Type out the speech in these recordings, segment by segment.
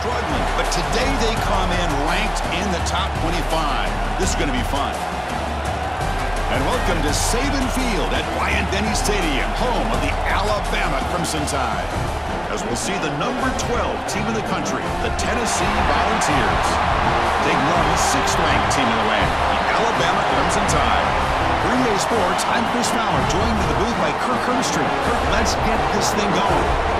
struggling, but today they come in ranked in the top 25. This is going to be fun. And welcome to Saban Field at Bryant-Denny Stadium, home of the Alabama Crimson Tide. As we'll see the number 12 team in the country, the Tennessee Volunteers, taking on the 6th-ranked team in the land, the Alabama Crimson Tide. For EA Sports, I'm Chris Fowler, joined in the booth by Kirk Herbstreit. Kirk, let's get this thing going.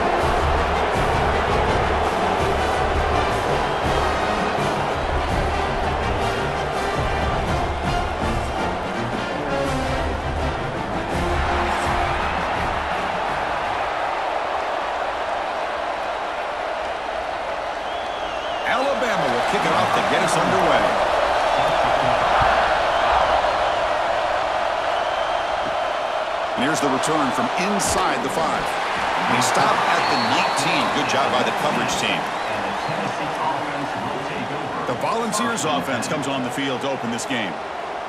Alabama will kick it off to get us underway. And here's the return from inside the 5. He stopped at the 19. Good job by the coverage team. The Volunteers offense comes on the field to open this game.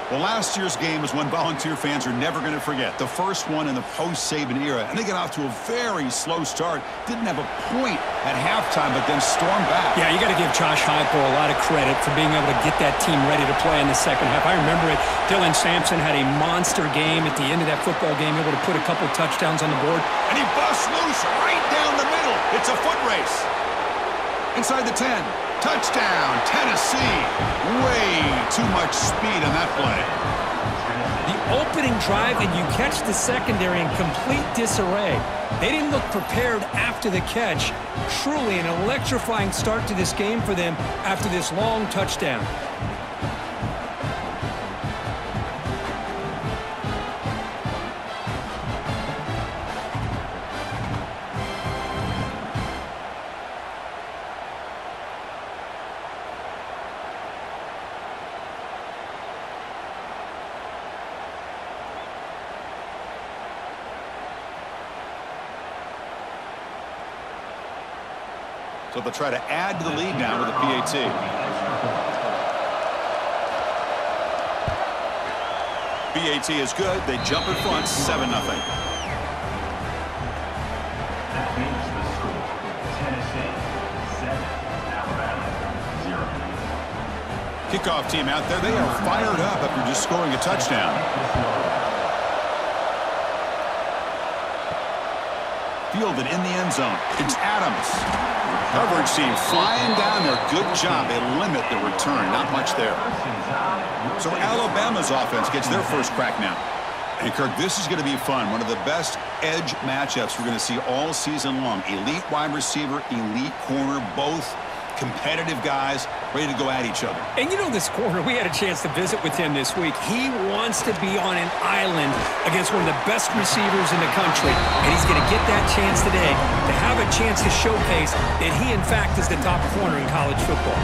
Well, last year's game is one Volunteer fans are never going to forget. The first one in the post-Saban era. And they got off to a very slow start. Didn't have a point at halftime, but then stormed back. Yeah, you got to give Josh Heupel a lot of credit for being able to get that team ready to play in the second half. I remember it. Dylan Sampson had a monster game at the end of that football game, able to put a couple touchdowns on the board. And he busts loose right down the middle. It's a foot race. Inside the 10. Touchdown, Tennessee. Way too much speed on that play. The opening drive, and you catch the secondary in complete disarray. They didn't look prepared after the catch. Truly an electrifying start to this game for them after this long touchdown. So they'll try to add to the lead now with a PAT. PAT is good. They jump in front, 7-0. That means the score: Tennessee 7, Alabama 0. Kickoff team out there. They are fired up after just scoring a touchdown. Fielded in the end zone. It's Adams. Coverage team flying down there. Good job. They limit the return. Not much there. So Alabama's offense gets their first crack now. And Kirk, this is going to be fun. One of the best edge matchups we're going to see all season long. Elite wide receiver, elite corner, both competitive guys ready to go at each other. And you know this corner, we had a chance to visit with him this week. He wants to be on an island against one of the best receivers in the country. And he's going to get that chance today to have a chance to showcase that he, in fact, is the top corner in college football.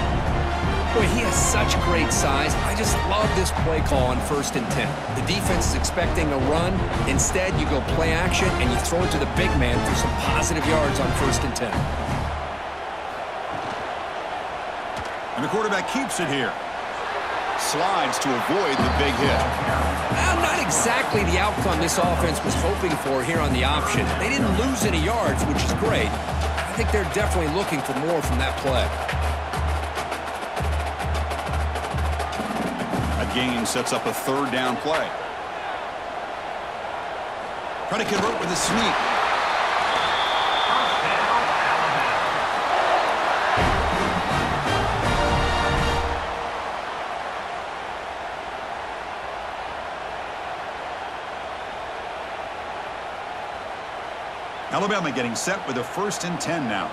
Boy, he has such great size. I just love this play call on 1st and 10. The defense is expecting a run. Instead, you go play action, and you throw it to the big man for some positive yards on 1st and 10. And the quarterback keeps it here. Slides to avoid the big hit. Well, not exactly the outcome this offense was hoping for here on the option. They didn't lose any yards, which is great. I think they're definitely looking for more from that play. A gain sets up a 3rd down play. Try to convert with a sneak. Alabama getting set with a 1st and 10 now.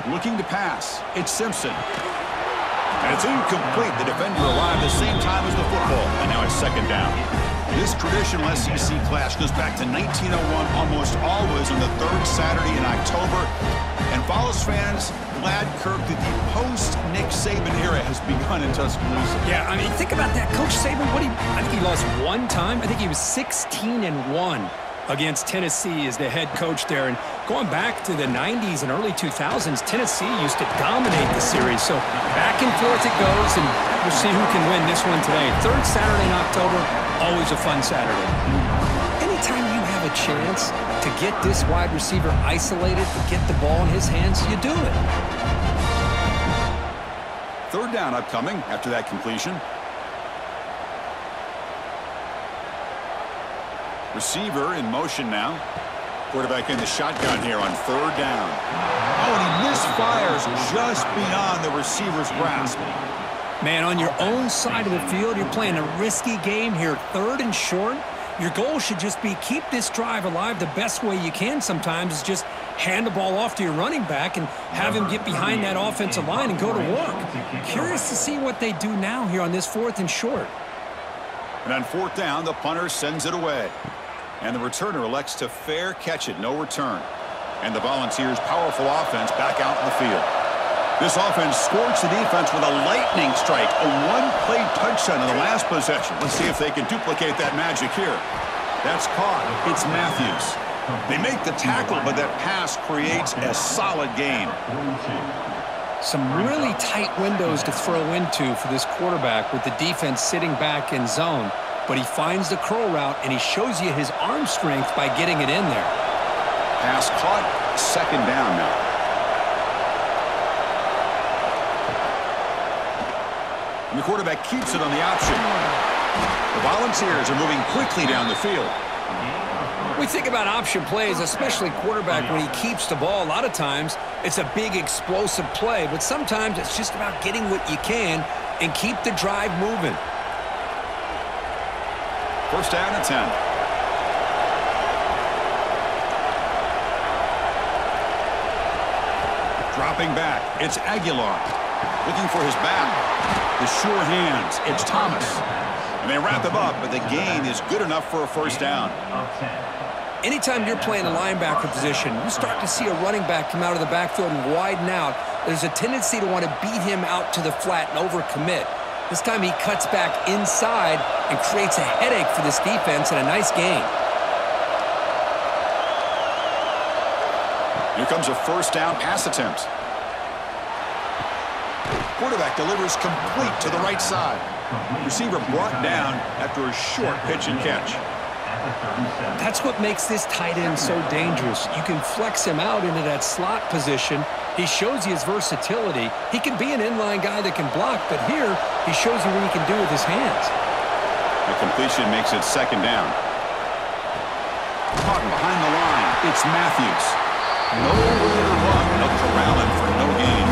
Looking to pass. It's Simpson. And it's incomplete. The defender arrived at the same time as the football. And now it's 2nd down. This traditional SEC clash goes back to 1901, almost always on the 3rd Saturday in October. And Vols fans, glad, Kirk, that the post-Nick Saban era has begun in Tuscaloosa. Yeah, I mean, think about that. Coach Saban, I think he lost one time. I think he was 16-1 against Tennessee as the head coach there. And going back to the 90s and early 2000s, Tennessee used to dominate the series. So back and forth it goes, and we'll see who can win this one today. 3rd Saturday in October, always a fun Saturday. Anytime you have a chance to get this wide receiver isolated, to get the ball in his hands, you do it. Third down upcoming after that completion. Receiver in motion now. Quarterback in the shotgun here on third down. Oh, and he misfires just beyond the receiver's grasp. Man, on your own side of the field, you're playing a risky game here, third and short. Your goal should just be keep this drive alive the best way you can sometimes is just hand the ball off to your running back and have him get behind that offensive line and go to work. Curious to see what they do now here on this fourth and short. And on fourth down, the punter sends it away. And the returner elects to fair catch it, no return. And the Volunteers' powerful offense back out in the field. This offense scorched the defense with a lightning strike, a one-play touchdown in the last possession. Let's see if they can duplicate that magic here. That's caught. It's Matthews. They make the tackle, but that pass creates a solid gain. Some really tight windows to throw into for this quarterback with the defense sitting back in zone. But he finds the crow route, and he shows you his arm strength by getting it in there. Pass caught, second down now. And the quarterback keeps it on the option. The Volunteers are moving quickly down the field. We think about option plays, especially quarterback when he keeps the ball. A lot of times, it's a big explosive play, but sometimes it's just about getting what you can and keep the drive moving. First down and 10. Dropping back, it's Aguilar. Looking for his back. The sure hands, it's Thomas. And they wrap him up, but the gain is good enough for a first down. Anytime you're playing a linebacker position, you start to see a running back come out of the backfield and widen out. There's a tendency to want to beat him out to the flat and overcommit. This time he cuts back inside and creates a headache for this defense and a nice gain. Here comes a first down pass attempt. Quarterback delivers complete to the right side. Receiver brought down after a short pitch and catch. That's what makes this tight end so dangerous. You can flex him out into that slot position. He shows you his versatility. He can be an inline guy that can block, but here he shows you what he can do with his hands. The completion makes it second down. Caught behind the line. It's Matthews. Nowhere to run. They'll corral him for no gain.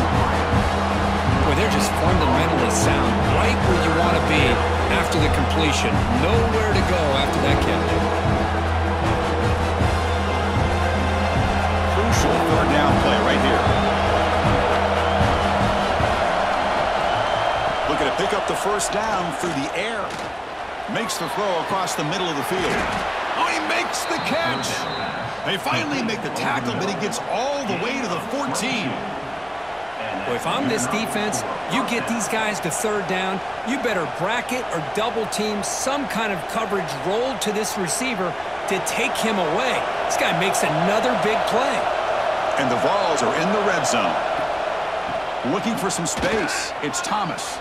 Boy, they're just fundamentally sound. Right where you want to be after the completion. Nowhere to go after that catch. Crucial third down play right here. Looking to pick up the first down through the air. Makes the throw across the middle of the field. Oh, he makes the catch. They finally make the tackle, but he gets all the way to the 14. Well, if I'm this defense, you get these guys to third down, you better bracket or double team some kind of coverage roll to this receiver to take him away. This guy makes another big play. And the Vols are in the red zone. Looking for some space. It's Thomas.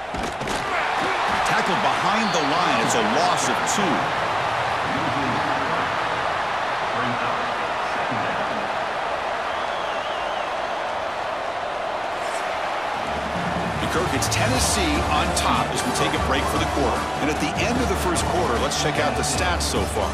Tackled behind the line. It's a loss of 2. Kirk, it's Tennessee on top as we take a break for the quarter. And at the end of the first quarter, let's check out the stats so far.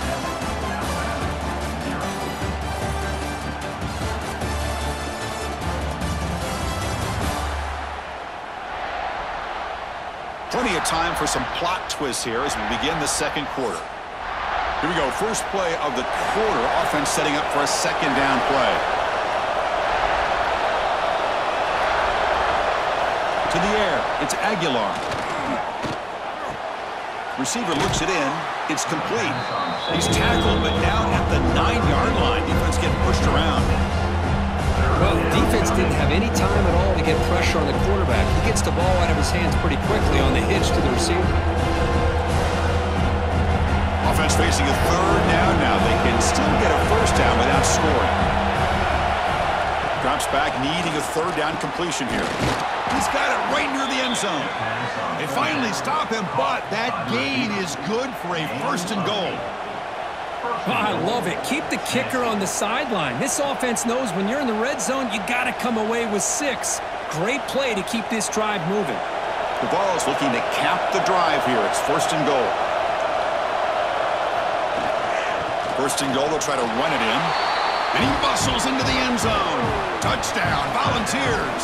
Plenty of time for some plot twists here as we begin the second quarter. Here we go. First play of the quarter. Offense setting up for a second down play. To the air, it's Aguilar. Receiver looks it in. It's complete. He's tackled, but down at the 9-yard line. Defense getting pushed around. Well, the defense didn't have any time at all to get pressure on the quarterback. He gets the ball out of his hands pretty quickly on the hitch to the receiver. Offense facing a third down now. They can still get a first down without scoring. Drops back, needing a third down completion here. He's got it right near the end zone. They finally stop him, but that gain is good for a first and goal. Oh, I love it. Keep the kicker on the sideline. This offense knows when you're in the red zone, you got to come away with 6. Great play to keep this drive moving. The ball's looking to cap the drive here. It's 1st and goal. 1st and goal, they'll try to run it in. And he muscles into the end zone. Touchdown, Volunteers.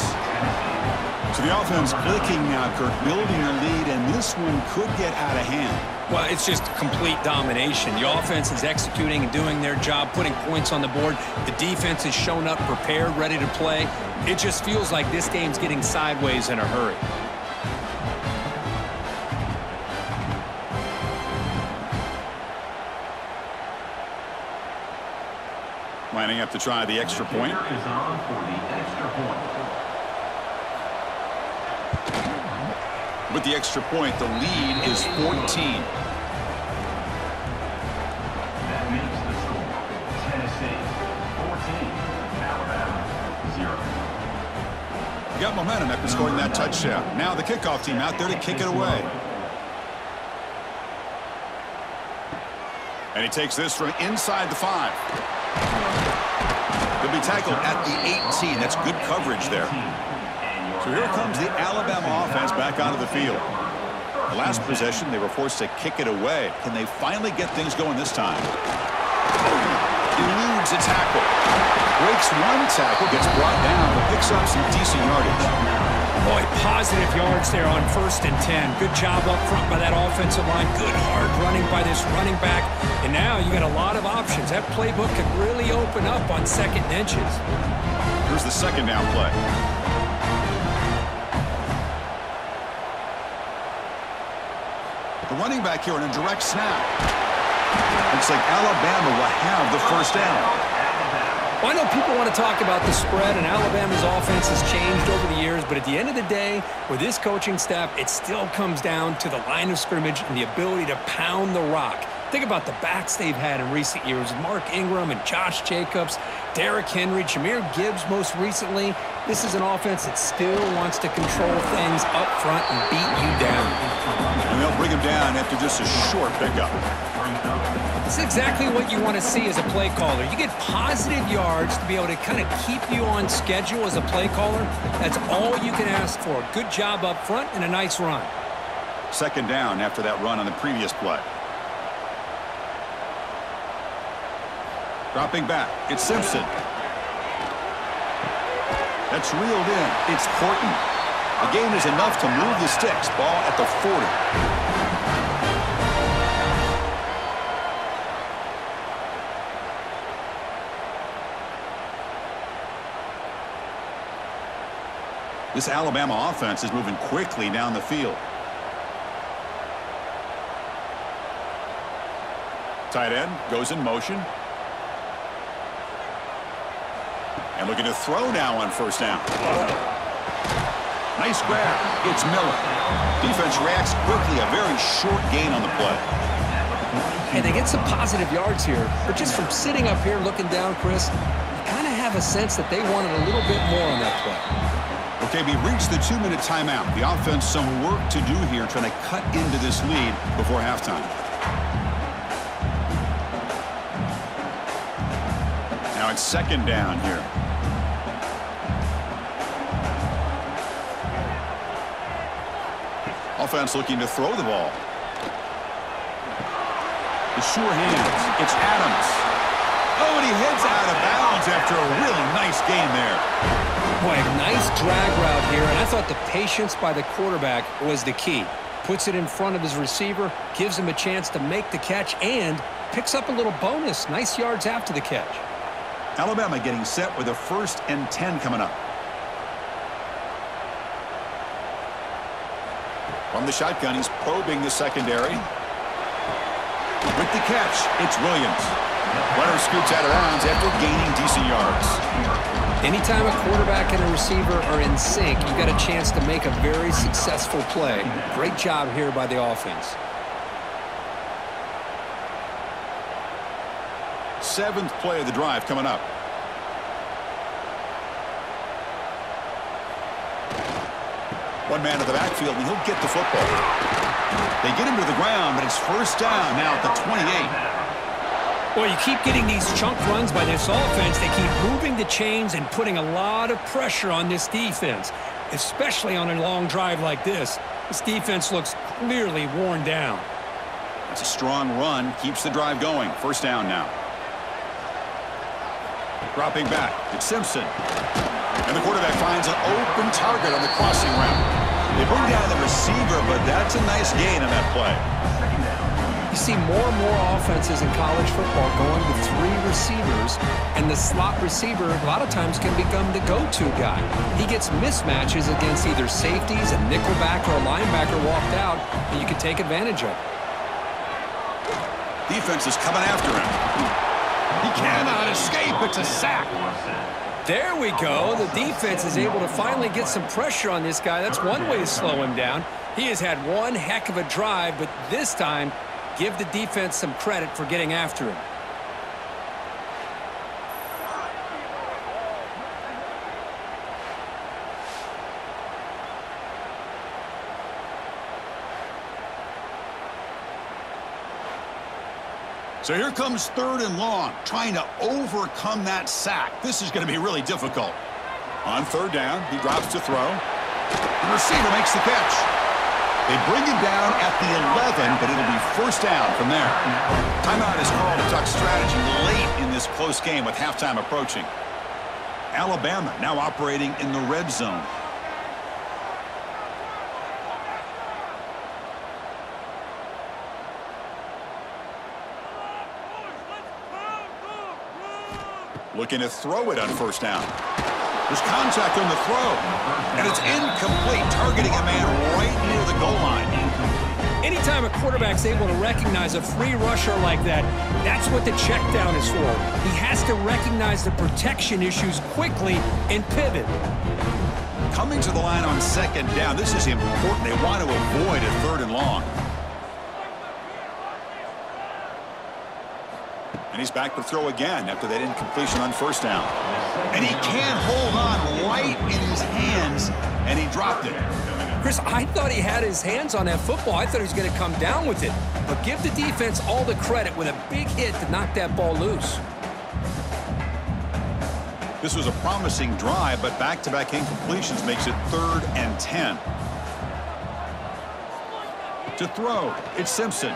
So the offense clicking now, Kirk, building a lead, and this one could get out of hand. Well, it's just complete domination. The offense is executing and doing their job, putting points on the board. The defense has shown up prepared, ready to play. It just feels like this game's getting sideways in a hurry. Lining up to try the extra point. Is on for the extra point. With the extra point, the lead is 14. That makes the score Tennessee 14, Alabama 0. Got momentum after scoring that touchdown. Now the kickoff team out there to kick it away. And he takes this from inside the 5. He'll be tackled at the 18. That's good coverage there. So here comes the Alabama offense back onto the field. The last possession, they were forced to kick it away. Can they finally get things going this time? Eludes a tackle. Breaks one tackle, gets brought down, but picks up some decent yardage. Boy, positive yards there on 1st and 10. Good job up front by that offensive line. Good hard running by this running back. And now you got a lot of options. That playbook could really open up on 2nd and inches. Here's the 2nd down play. The running back here on a direct snap. Looks like Alabama will have the 1st down. Well, I know people want to talk about the spread, and Alabama's offense has changed over the years, but at the end of the day, with this coaching staff, it still comes down to the line of scrimmage and the ability to pound the rock. Think about the backs they've had in recent years. Mark Ingram and Josh Jacobs, Derrick Henry, Jahmyr Gibbs most recently. This is an offense that still wants to control things up front and beat you down. And they'll bring him down after just a short pickup. It's exactly what you want to see as a play caller. You get positive yards to be able to kind of keep you on schedule as a play caller. That's all you can ask for. Good job up front and a nice run. 2nd down after that run on the previous play. Dropping back, it's Simpson. That's reeled in. It's Horton. The gain is enough to move the sticks. Ball at the 40. This Alabama offense is moving quickly down the field. Tight end goes in motion. And looking to throw now on 1st down. Nice grab. It's Miller. Defense reacts quickly. A very short gain on the play. And they get some positive yards here. But just from sitting up here looking down, Chris, you kind of have a sense that they wanted a little bit more on that play. Okay, we reached the 2-minute timeout. The offense some work to do here trying to cut into this lead before halftime. Now it's 2nd down here. Offense looking to throw the ball. The sure hands. It's Adams. Oh, and he heads out of bounds after a really nice game there. Boy, nice drag route here, and I thought the patience by the quarterback was the key. Puts it in front of his receiver, gives him a chance to make the catch, and picks up a little bonus. Nice yards after the catch. Alabama getting set with a 1st and 10 coming up. From the shotgun, he's probing the secondary. With the catch, it's Williams. Runner scoots out of bounds after gaining decent yards. Anytime a quarterback and a receiver are in sync, you got a chance to make a very successful play. Great job here by the offense. 7th play of the drive coming up. One man in the backfield, and he'll get the football. They get him to the ground, but it's 1st down now at the 28. Well, you keep getting these chunk runs by this offense. They keep moving the chains and putting a lot of pressure on this defense, especially on a long drive like this. This defense looks clearly worn down. It's a strong run, keeps the drive going. First down now. Dropping back, it's Simpson. And the quarterback finds an open target on the crossing route. They bring down the receiver, but that's a nice gain on that play. You see more and more offenses in college football going with 3 receivers, and the slot receiver a lot of times can become the go-to guy. He gets mismatches against either safeties, a nickelback, or a linebacker walked out, and you can take advantage of it. Defense is coming after him. He cannot escape. It's a sack. There we go. The defense is able to finally get some pressure on this guy. That's one way to slow him down. He has had one heck of a drive, but this time, give the defense some credit for getting after him. So here comes 3rd and long, trying to overcome that sack. This is going to be really difficult. On 3rd down, he drops to throw. The receiver makes the catch. They bring him down at the 11, but it'll be first down from there. Timeout is called to talk strategy late in this close game with halftime approaching. Alabama now operating in the red zone. Looking to throw it on first down. There's contact on the throw, and it's incomplete, targeting a man right near the goal line. Anytime a quarterback's able to recognize a free rusher like that, that's what the check down is for. He has to recognize the protection issues quickly and pivot. Coming to the line on 2nd down, this is important. They want to avoid a 3rd and long. And he's back to throw again after that incompletion on first down. And he can't hold on right in his hands, and he dropped it. Chris, I thought he had his hands on that football. I thought he was going to come down with it. But give the defense all the credit with a big hit to knock that ball loose. This was a promising drive, but back-to-back incompletions makes it 3rd and 10. To throw, it's Simpson.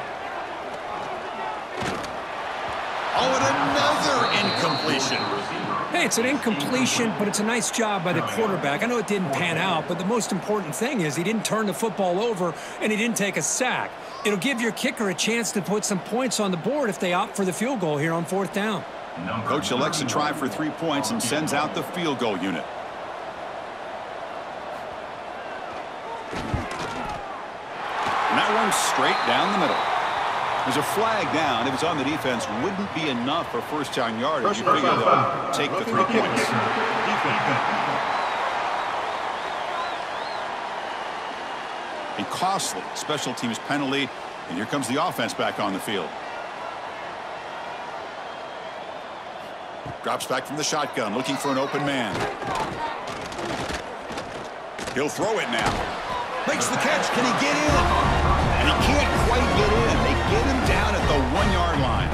Oh, and another incompletion. Hey, it's an incompletion, but it's a nice job by the quarterback. I know it didn't pan out, but the most important thing is he didn't turn the football over and he didn't take a sack. It'll give your kicker a chance to put some points on the board if they opt for the field goal here on 4th down. Coach elects to try for 3 points and sends out the field goal unit. And that one's straight down the middle. There's a flag down. If it's on the defense, wouldn't be enough for first down yardage. You figure they'll take the 3 points. A costly special teams penalty, and here comes the offense back on the field. Drops back from the shotgun, looking for an open man. He'll throw it now. Makes the catch. Can he get in? And he can't quite get in. They get him down at the 1-yard line.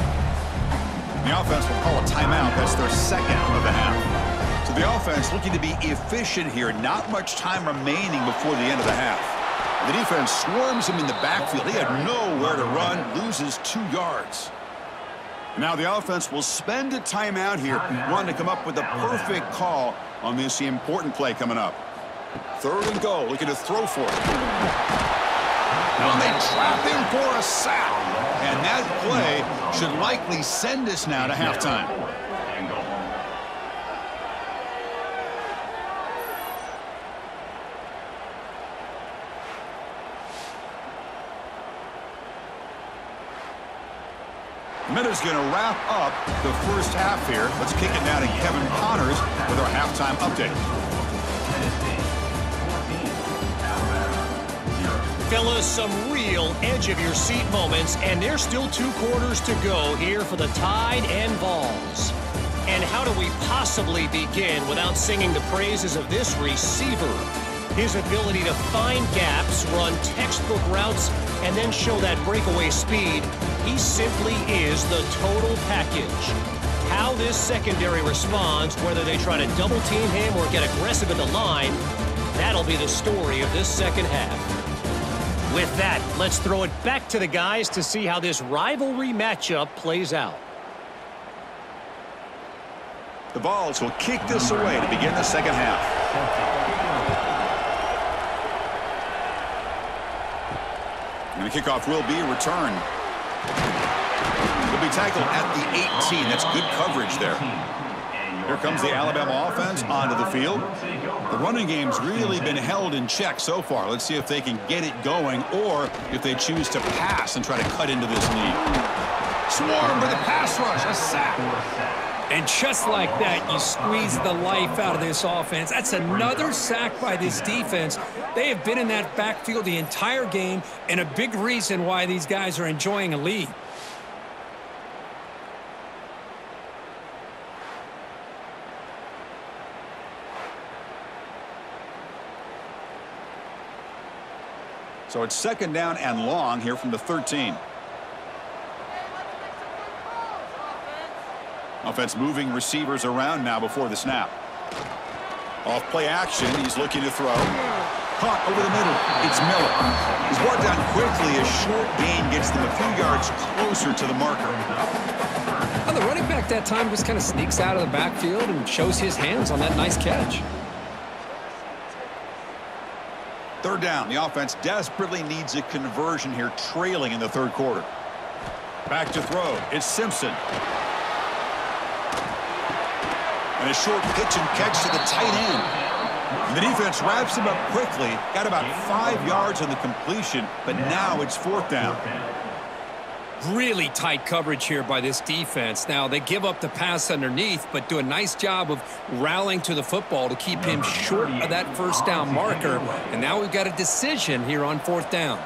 The offense will call a timeout. That's their 2nd of the half. So the offense looking to be efficient here. Not much time remaining before the end of the half. The defense swarms him in the backfield. He had nowhere to run. Loses 2 yards. Now the offense will spend a timeout here, wanting to come up with a perfect call on this important play coming up. 3rd and goal, looking to throw for it. Now they trap him for a sack. And that play should likely send us now to halftime. The minute's going to wrap up the first half here. Let's kick it now to Kevin Connors with our halftime update. Fellas, some real edge-of-your-seat moments, and there's still 2 quarters to go here for the Tide and Vols. And how do we possibly begin without singing the praises of this receiver? His ability to find gaps, run textbook routes, and then show that breakaway speed He simply is the total package. How this secondary responds, whether they try to double-team him or get aggressive at the line, that'll be the story of this second half. With that, let's throw it back to the guys to see how this rivalry matchup plays out. The Vols will kick this away to begin the second half. And the kickoff will be a return. Will be tackled at the 18. That's good coverage there. Here comes the Alabama offense onto the field. The running game's really been held in check so far. Let's see if they can get it going or if they choose to pass and try to cut into this lead. Swarm with a pass rush, a sack. And just like that, you squeeze the life out of this offense. That's another sack by this defense. They have been in that backfield the entire game, and a big reason why these guys are enjoying a lead. So it's second down and long here from the 13. Offense moving receivers around now before the snap. Off play action, he's looking to throw. Caught over the middle. It's Miller. He's brought down quickly. A short gain gets them a few yards closer to the marker. Well, the running back that time just kind of sneaks out of the backfield and shows his hands on that nice catch. Third down. The offense desperately needs a conversion here, trailing in the third quarter. Back to throw. It's Simpson. And a short pitch and catch to the tight end. And the defense wraps him up quickly. Got about 5 yards on the completion, but now it's fourth down. Really tight coverage here by this defense. Now, they give up the pass underneath, but do a nice job of rallying to the football to keep him short of that first down marker. And now we've got a decision here on fourth down.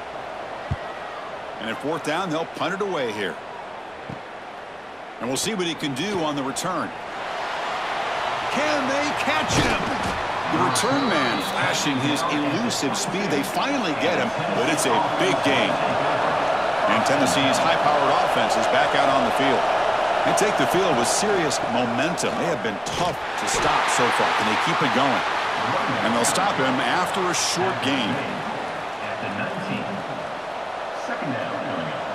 And at fourth down, they'll punt it away here. And we'll see what he can do on the return. Can they catch him? The return man flashing his elusive speed. They finally get him, but it's a big gain. And Tennessee's high-powered offense is back out on the field. They take the field with serious momentum. They have been tough to stop so far. Can they keep it going? And they'll stop him after a short gain. At the 19. Second down coming up.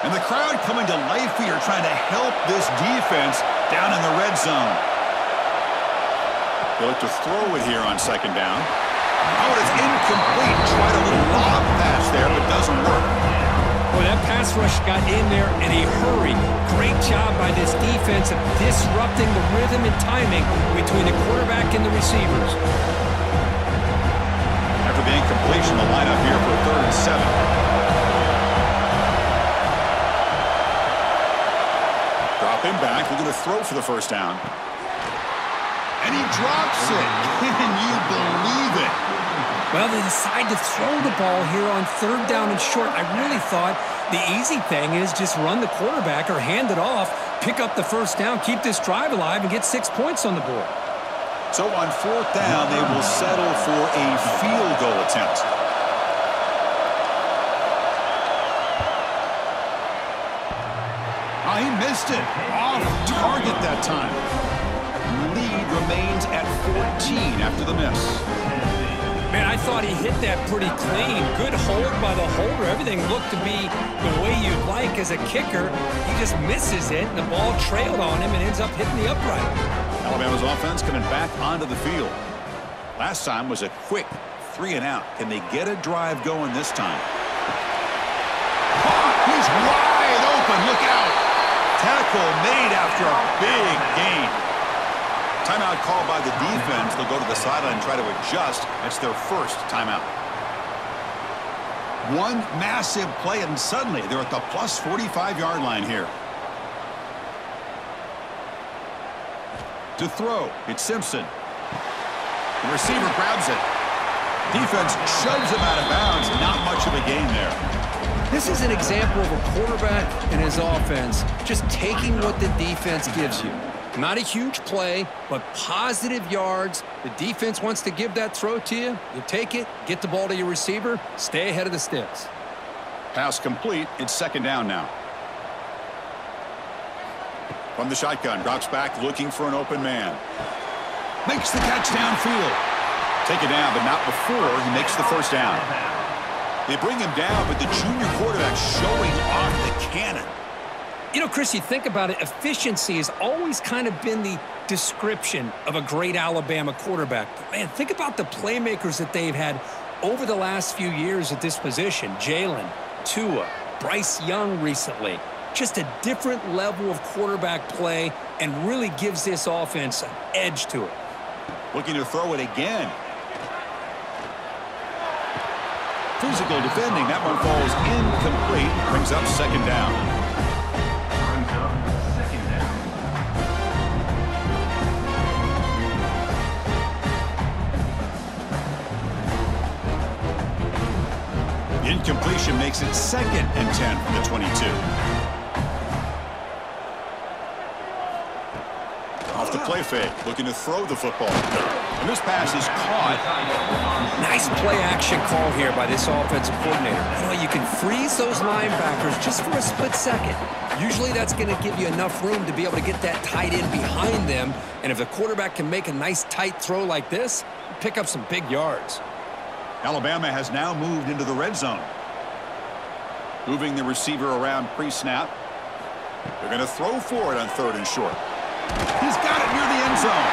And the crowd coming to life here, trying to help this defense down in the red zone. They look to throw it here on second down. Oh, it's incomplete. Tried a little lob pass there, but doesn't work. Boy, that pass rush got in there in a hurry. Great job by this defense of disrupting the rhythm and timing between the quarterback and the receivers. After the incompletion, the lineup here for 3rd and 7. Him back, looking to throw for the first down. And he drops it. Can you believe it? Well, they decide to throw the ball here on third down and short. I really thought the easy thing is just run the quarterback or hand it off, pick up the first down, keep this drive alive, and get 6 points on the board. So on fourth down, they will settle for a field goal attempt. Oh, he missed it. Off target that time. Lead remains at 14 after the miss. Man, I thought he hit that pretty clean. Good hold by the holder. Everything looked to be the way you'd like as a kicker. He just misses it, and the ball trailed on him and ends up hitting the upright. Alabama's offense coming back onto the field. Last time was a quick 3 and out. Can they get a drive going this time? Oh, he's wide open. Look out. Tackle made after a big gain. Timeout called by the defense. They'll go to the sideline and try to adjust. It's their first timeout. One massive play, and suddenly they're at the plus 45-yard line here. To throw, it's Simpson. The receiver grabs it. Defense shoves him out of bounds. Not much of a gain there. This is an example of a quarterback and his offense just taking what the defense gives you. Not a huge play, but positive yards. The defense wants to give that throw to you. You take it, get the ball to your receiver, stay ahead of the sticks. Pass complete. It's second down now. From the shotgun, drops back looking for an open man. Makes the catch downfield. Take it down, but not before he makes the first down. They bring him down, but the junior quarterback showing off the cannon. You know, Chris, you think about it, efficiency has always kind of been the description of a great Alabama quarterback. But, man, think about the playmakers that they've had over the last few years at this position. Jalen, Tua, Bryce Young recently. Just a different level of quarterback play and really gives this offense an edge to it. Looking to throw it again. Physical defending. That one falls incomplete. Brings up second down. Incompletion makes it 2nd and 10 from the 22. Off the play fake, looking to throw the football. And this pass is caught. Nice play action call here by this offensive coordinator. You know, you can freeze those linebackers just for a split second. Usually that's going to give you enough room to be able to get that tight end behind them. And if the quarterback can make a nice tight throw like this, pick up some big yards. Alabama has now moved into the red zone. Moving the receiver around pre-snap. They're going to throw for it on 3rd and short. He's got it near the end zone.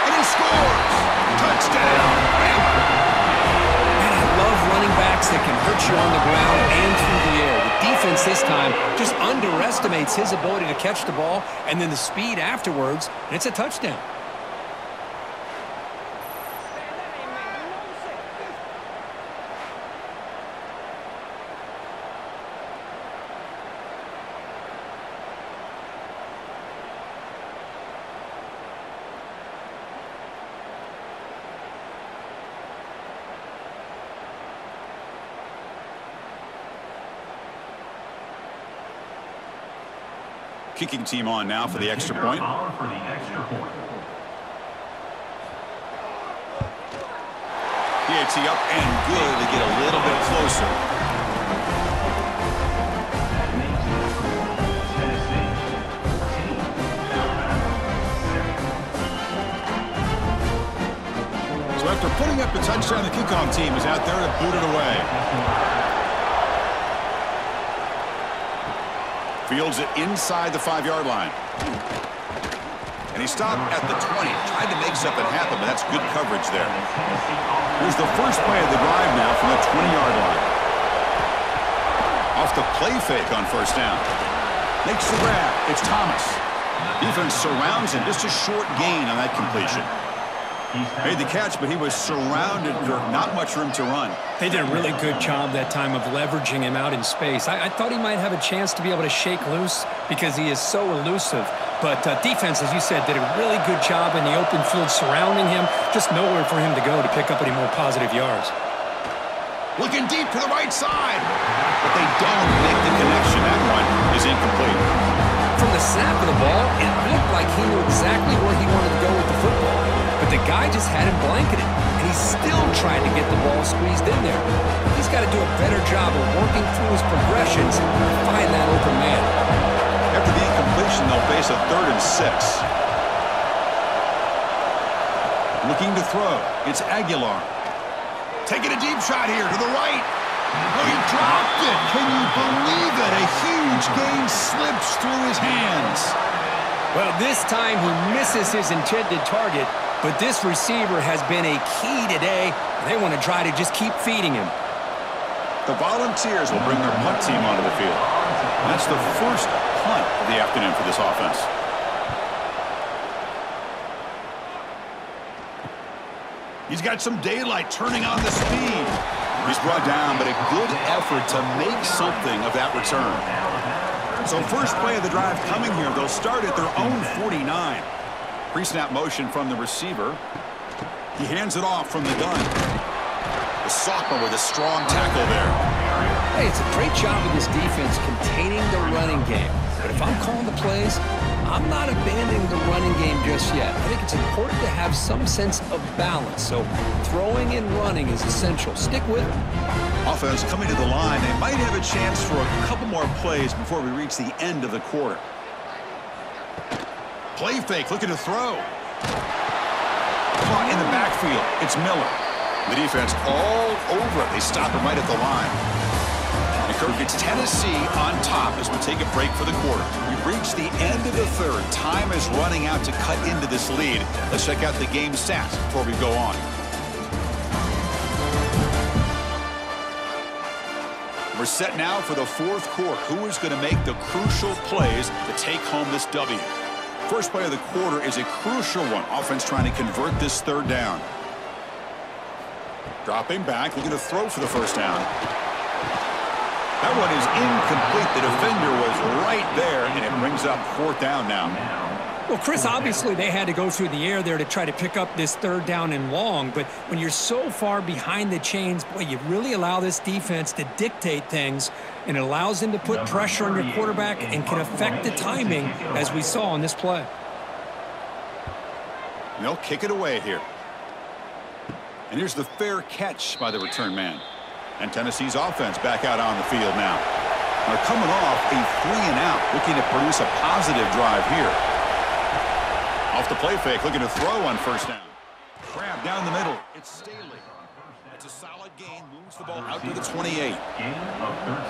And he scores! Touchdown! Bama! Man, I love running backs that can hurt you on the ground and through the air. The defense this time just underestimates his ability to catch the ball and then the speed afterwards, and it's a touchdown. Kicking team on now for the extra point. PAT up and good to get a little bit closer. So after putting up a touchdown, the kickoff team is out there to boot it away. Fields it inside the 5-yard line. And he stopped at the 20. Tried to make something happen, but that's good coverage there. Here's the first play of the drive now from the 20-yard line. Off the play fake on first down. Makes the grab. It's Thomas. Defense surrounds him. Just a short gain on that completion. Made the catch, but he was surrounded for not much room to run. They did a really good job that time of leveraging him out in space. I thought he might have a chance to be able to shake loose because he is so elusive. But defense, as you said, did a really good job in the open field surrounding him. Just nowhere for him to go to pick up any more positive yards. Looking deep to the right side. But they don't make the connection. That one is incomplete. From the snap of the ball, it looked like he knew exactly where he wanted to go with the football. But the guy just had him blanketed, and he's still trying to get the ball squeezed in there. He's got to do a better job of working through his progressions to find that open man. After the incompletion, they'll face a 3rd and 6. Looking to throw. It's Aguilar. Taking a deep shot here to the right. Oh, he dropped it. Can you believe it? A huge gain slips through his hands. Well, this time he misses his intended target, but this receiver has been a key today. They want to try to just keep feeding him. The Volunteers will bring their punt team onto the field. That's the first punt of the afternoon for this offense. He's got some daylight turning on the speed. He's brought down, but a good effort to make something of that return. So first play of the drive coming here. They'll start at their own 49. Pre-snap motion from the receiver. He hands it off from the gun. The sophomore with a strong tackle there. Hey, it's a great job of this defense containing the running game. But if I'm calling the plays, I'm not abandoning the running game just yet. I think it's important to have some sense of balance. So throwing and running is essential. Stick with it. Offense coming to the line. They might have a chance for a couple more plays before we reach the end of the quarter. Play fake, looking to throw. Caught in the backfield. It's Miller. The defense all over it. They stop him right at the line. And Kirk, it's Tennessee on top as we take a break for the quarter. We've reached the end of the third. Time is running out to cut into this lead. Let's check out the game stats before we go on. We're set now for the fourth quarter. Who is going to make the crucial plays to take home this W? First play of the quarter is a crucial one. Offense trying to convert this third down. Dropping back, looking to throw for the first down. That one is incomplete. The defender was right there, and it brings up fourth down now. Well, Chris, obviously they had to go through the air there to try to pick up this third down and long, but when you're so far behind the chains, boy, you really allow this defense to dictate things, and it allows them to put pressure on your quarterback and can affect the timing, as we saw on this play. And they'll kick it away here. And here's the fair catch by the return man. And Tennessee's offense back out on the field now. They're coming off a 3-and-out, looking to produce a positive drive here. Off the play fake, looking to throw on first down. Crab down the middle. It's Staley. It's a solid gain. Moves the ball out to the 28.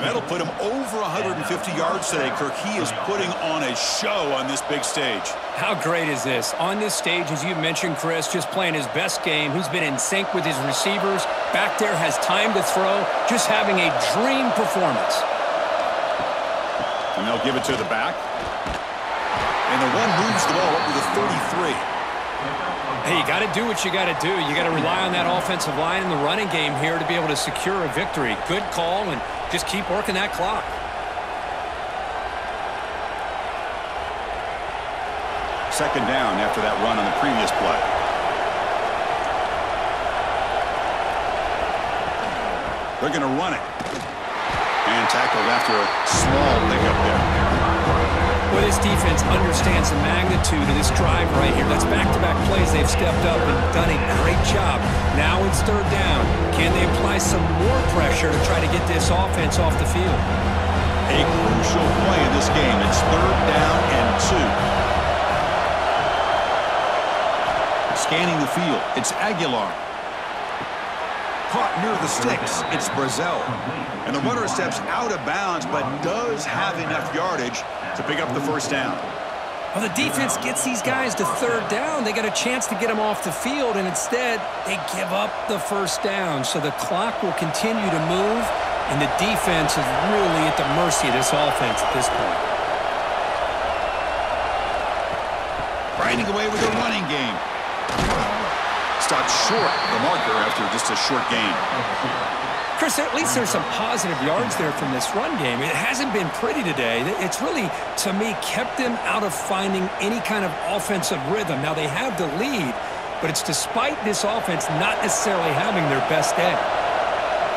That'll put him over 150 yards today, Kirk. He is putting on a show on this big stage. How great is this? On this stage, as you mentioned, Chris, just playing his best game. He's been in sync with his receivers. Back there, has time to throw. Just having a dream performance. And they'll give it to the back. And the one moves the ball up to the 33. Hey, you got to do what you got to do. You got to rely on that offensive line in the running game here to be able to secure a victory. Good call, and just keep working that clock. Second down after that run on the previous play. They're going to run it. And tackled after a small pickup there. Well, this defense understands the magnitude of this drive right here. That's back-to-back plays. They've stepped up and done a great job. Now it's third down. Can they apply some more pressure to try to get this offense off the field? A crucial play in this game. It's third down and 2. Scanning the field. It's Aguilar. Caught near the sticks. It's Brazel. And the runner steps out of bounds, but does have enough yardage to pick up the first down. Well, the defense gets these guys to third down. They got a chance to get them off the field, and instead they give up the first down. So the clock will continue to move, and the defense is really at the mercy of this offense at this point. Grinding away with the running game. Stopped short the marker after just a short gain. Chris, at least there's some positive yards there from this run game. It hasn't been pretty today. It's really, to me, kept them out of finding any kind of offensive rhythm. Now, they have the lead, but it's despite this offense not necessarily having their best day.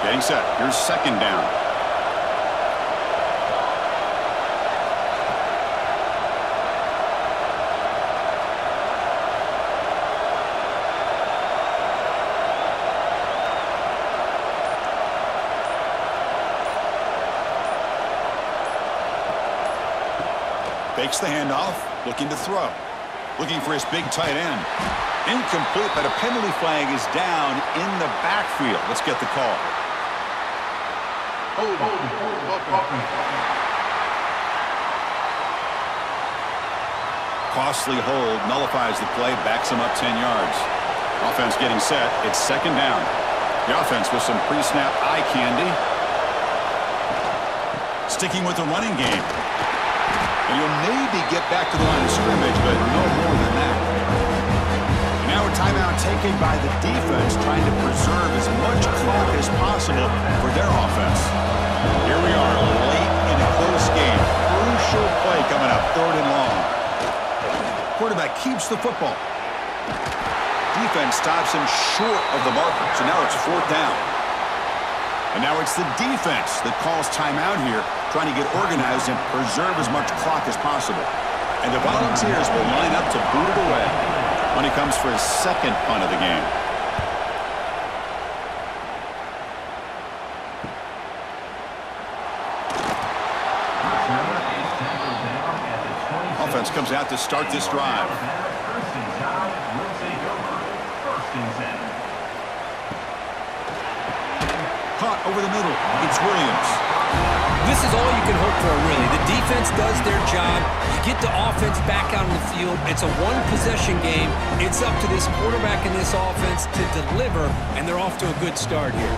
Getting set. Here's second down. Fakes the handoff, looking to throw. Looking for his big tight end. Incomplete, but a penalty flag is down in the backfield. Let's get the call. Costly hold, nullifies the play, backs him up 10 yards. Offense getting set, it's second down. The offense with some pre-snap eye candy. Sticking with the running game. And you'll maybe get back to the line of scrimmage, but no more than that. And now a timeout taken by the defense, trying to preserve as much clock as possible for their offense. Here we are, late in a close game. Crucial play coming up, third and long. Quarterback keeps the football. Defense stops him short of the marker, so now it's fourth down. And now it's the defense that calls timeout here, trying to get organized and preserve as much clock as possible. And the Volunteers will line up to boot it away when he comes for his second punt of the game. Offense comes out to start this drive. Caught over the middle. It's Williams. This is all you can hope for, really. The defense does their job. You get the offense back out on the field. It's a one-possession game. It's up to this quarterback and this offense to deliver, and they're off to a good start here.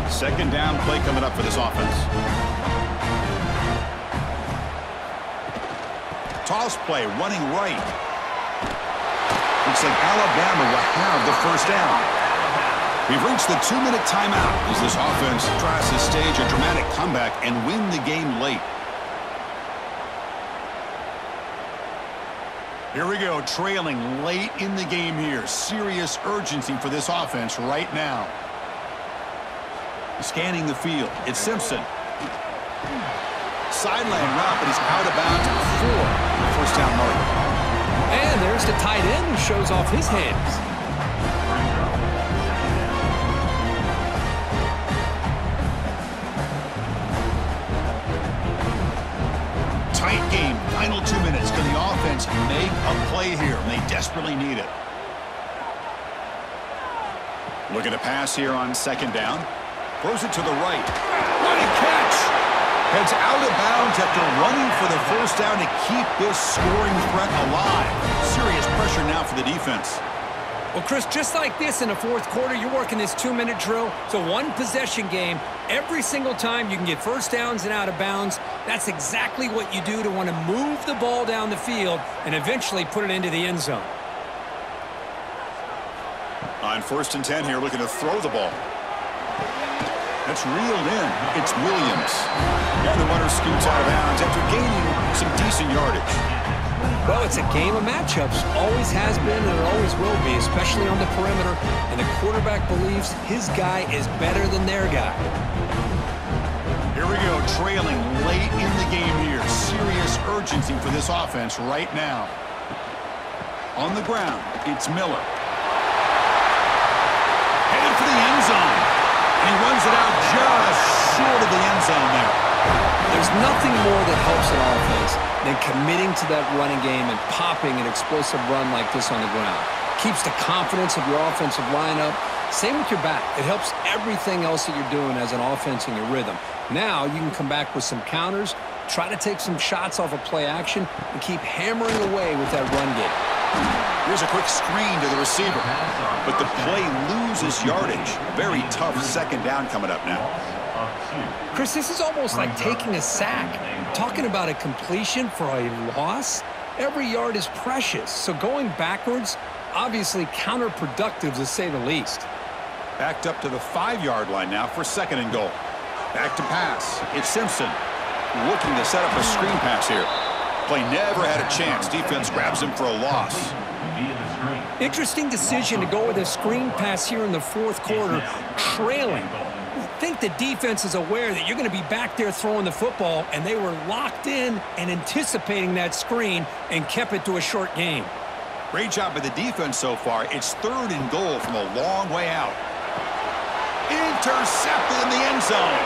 Second down play coming up for this offense. Toss play, running right. Looks like Alabama will have the first down. We've reached the 2-minute timeout as this offense tries to stage a dramatic comeback and win the game late. Here we go, trailing late in the game here. Serious urgency for this offense right now. Scanning the field, it's Simpson. Sideline route, but he's out of bounds before the first down mark. And there's the tight end who shows off his hands. Tight game, final 2 minutes. Can the offense make a play here? They desperately need it. Looking to pass here on second down. Throws it to the right. What a catch! Heads out of bounds after running for the first down to keep this scoring threat alive. Serious pressure now for the defense. Well, Chris, just like this in the fourth quarter, you're working this 2-minute drill. It's a one-possession game. Every single time you can get first downs and out of bounds, that's exactly what you do to want to move the ball down the field and eventually put it into the end zone. On 1st and 10 here, looking to throw the ball. That's reeled in. It's Williams. And the runner scoots out of bounds after gaining some decent yardage. Well, it's a game of matchups. Always has been and it always will be, especially on the perimeter. And the quarterback believes his guy is better than their guy. Here we go, trailing late in the game here. Serious urgency for this offense right now. On the ground, it's Miller. Headed for the end zone. And he runs it out just short of the end zone there. There's nothing more that helps an offense than committing to that running game and popping an explosive run like this on the ground. Keeps the confidence of your offensive lineup. Same with your back. It helps everything else that you're doing as an offense in your rhythm. Now you can come back with some counters, try to take some shots off of play action, and keep hammering away with that run game. Here's a quick screen to the receiver, but the play loses yardage. Very tough second down coming up now. Chris, this is almost like taking a sack. Talking about a completion for a loss, every yard is precious. So going backwards, obviously counterproductive to say the least. Backed up to the 5-yard line now for second and goal. Back to pass. It's Simpson looking to set up a screen pass here. Play never had a chance. Defense grabs him for a loss. Interesting decision to go with a screen pass here in the fourth quarter, trailing. I think the defense is aware that you're going to be back there throwing the football, and they were locked in and anticipating that screen and kept it to a short game. Great job by the defense so far. It's 3rd and goal from a long way out. Intercepted in the end zone.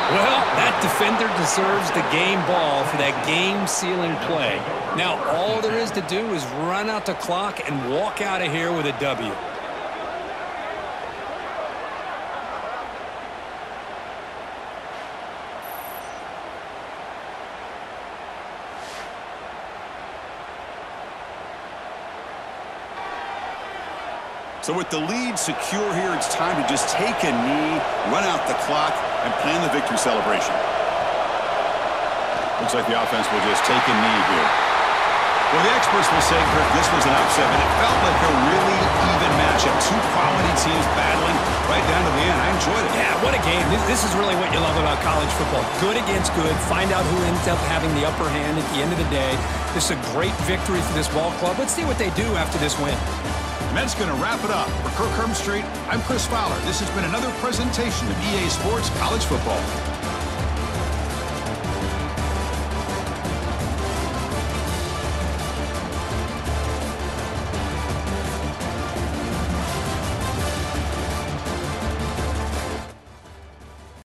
Well, that defender deserves the game ball for that game-sealing play. Now, all there is to do is run out the clock and walk out of here with a W. So with the lead secure here, it's time to just take a knee, run out the clock, and plan the victory celebration. Looks like the offense will just take a knee here. Well, the experts will say, Kirk, this was an upset, but it felt like a really even matchup. Two quality teams battling right down to the end. I enjoyed it. Yeah, what a game. This is really what you love about college football. Good against good. Find out who ends up having the upper hand at the end of the day. This is a great victory for this ball club. Let's see what they do after this win. And that's going to wrap it up. For Kirk Street, I'm Chris Fowler. This has been another presentation of EA Sports College Football.